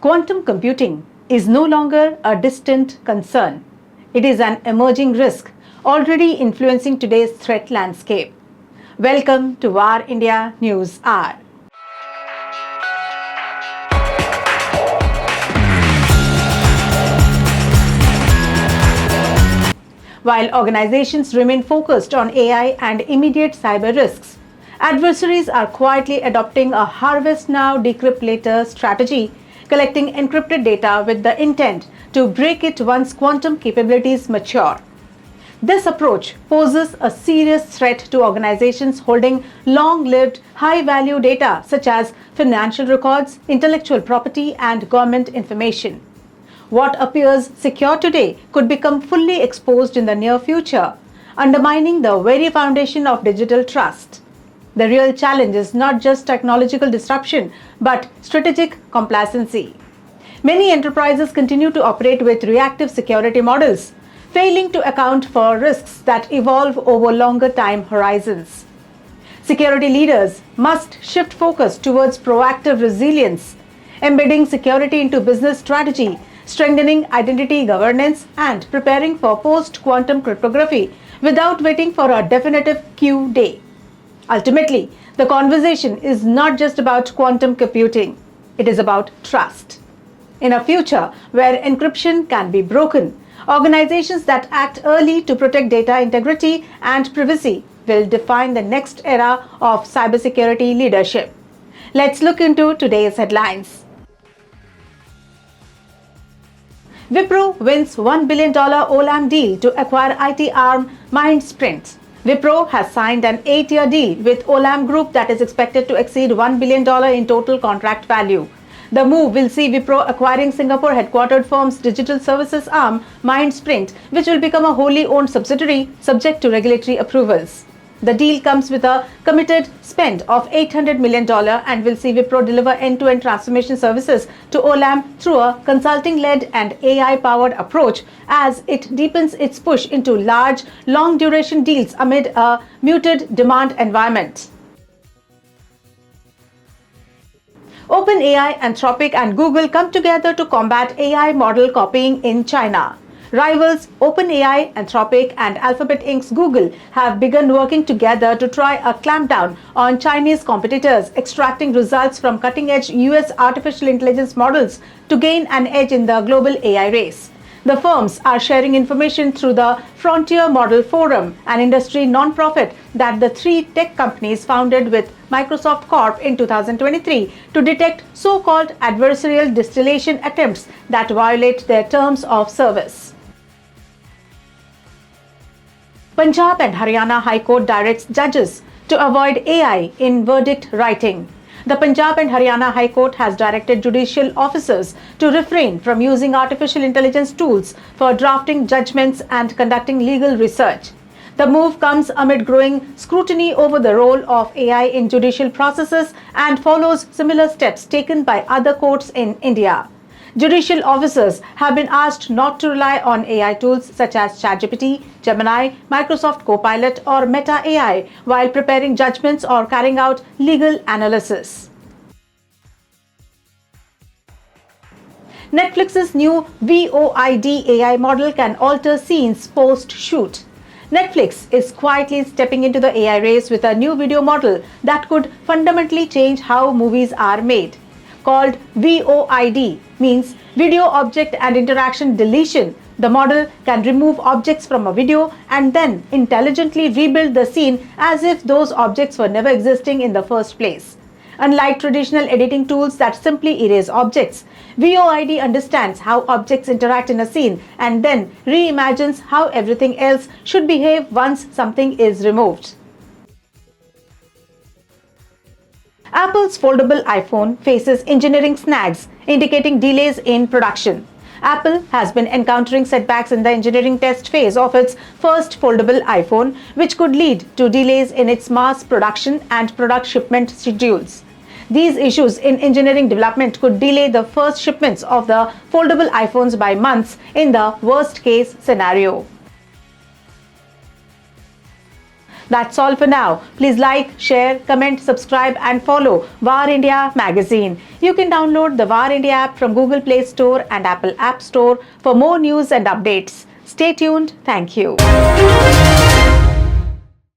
Quantum computing is no longer a distant concern. It is an emerging risk already influencing today's threat landscape. Welcome to VARINDIA News Hour. While organizations remain focused on AI and immediate cyber risks, adversaries are quietly adopting a harvest now, decrypt later strategy, collecting encrypted data with the intent to break it once quantum capabilities mature. This approach poses a serious threat to organizations holding long-lived, high-value data such as financial records, intellectual property, and government information. What appears secure today could become fully exposed in the near future, undermining the very foundation of digital trust. The real challenge is not just technological disruption, but strategic complacency. Many enterprises continue to operate with reactive security models, failing to account for risks that evolve over longer time horizons. Security leaders must shift focus towards proactive resilience, embedding security into business strategy, strengthening identity governance, and preparing for post-quantum cryptography without waiting for a definitive Q day. Ultimately, the conversation is not just about quantum computing, it is about trust. In a future where encryption can be broken, organizations that act early to protect data integrity and privacy will define the next era of cybersecurity leadership. Let's look into today's headlines. Wipro wins $1 billion OLAM deal to acquire IT arm Mindsprint. Wipro has signed an 8-year deal with Olam Group that is expected to exceed $1 billion in total contract value. The move will see Wipro acquiring Singapore-headquartered firm's digital services arm, Mindsprint, which will become a wholly owned subsidiary subject to regulatory approvals. The deal comes with a committed spend of $800 million and will see Wipro deliver end-to-end transformation services to Olam through a consulting-led and AI-powered approach as it deepens its push into large, long-duration deals amid a muted demand environment. OpenAI, Anthropic, and Google come together to combat AI model copying in China. Rivals OpenAI, Anthropic, and Alphabet Inc.'s Google have begun working together to try a clampdown on Chinese competitors, extracting results from cutting-edge US artificial intelligence models to gain an edge in the global AI race. The firms are sharing information through the Frontier Model Forum, an industry non-profit that the three tech companies founded with Microsoft Corp in 2023 to detect so-called adversarial distillation attempts that violate their terms of service. Punjab and Haryana High Court directs judges to avoid AI in verdict writing. The Punjab and Haryana High Court has directed judicial officers to refrain from using artificial intelligence tools for drafting judgments and conducting legal research. The move comes amid growing scrutiny over the role of AI in judicial processes and follows similar steps taken by other courts in India. Judicial officers have been asked not to rely on AI tools such as ChatGPT, Gemini, Microsoft Copilot, or Meta AI while preparing judgments or carrying out legal analysis. Netflix's new VOID AI model can alter scenes post-shoot. Netflix is quietly stepping into the AI race with a new video model that could fundamentally change how movies are made. Called VOID, means Video Object and Interaction Deletion. The model can remove objects from a video and then intelligently rebuild the scene as if those objects were never existing in the first place. Unlike traditional editing tools that simply erase objects, VOID understands how objects interact in a scene and then reimagines how everything else should behave once something is removed. Apple's foldable iPhone faces engineering snags, indicating delays in production. Apple has been encountering setbacks in the engineering test phase of its first foldable iPhone, which could lead to delays in its mass production and product shipment schedules. These issues in engineering development could delay the first shipments of the foldable iPhones by months in the worst-case scenario. That's all for now. Please like, share, comment, subscribe and follow VAR India magazine. You can download the VAR India app from Google Play Store and Apple App Store for more news and updates. Stay tuned. Thank you.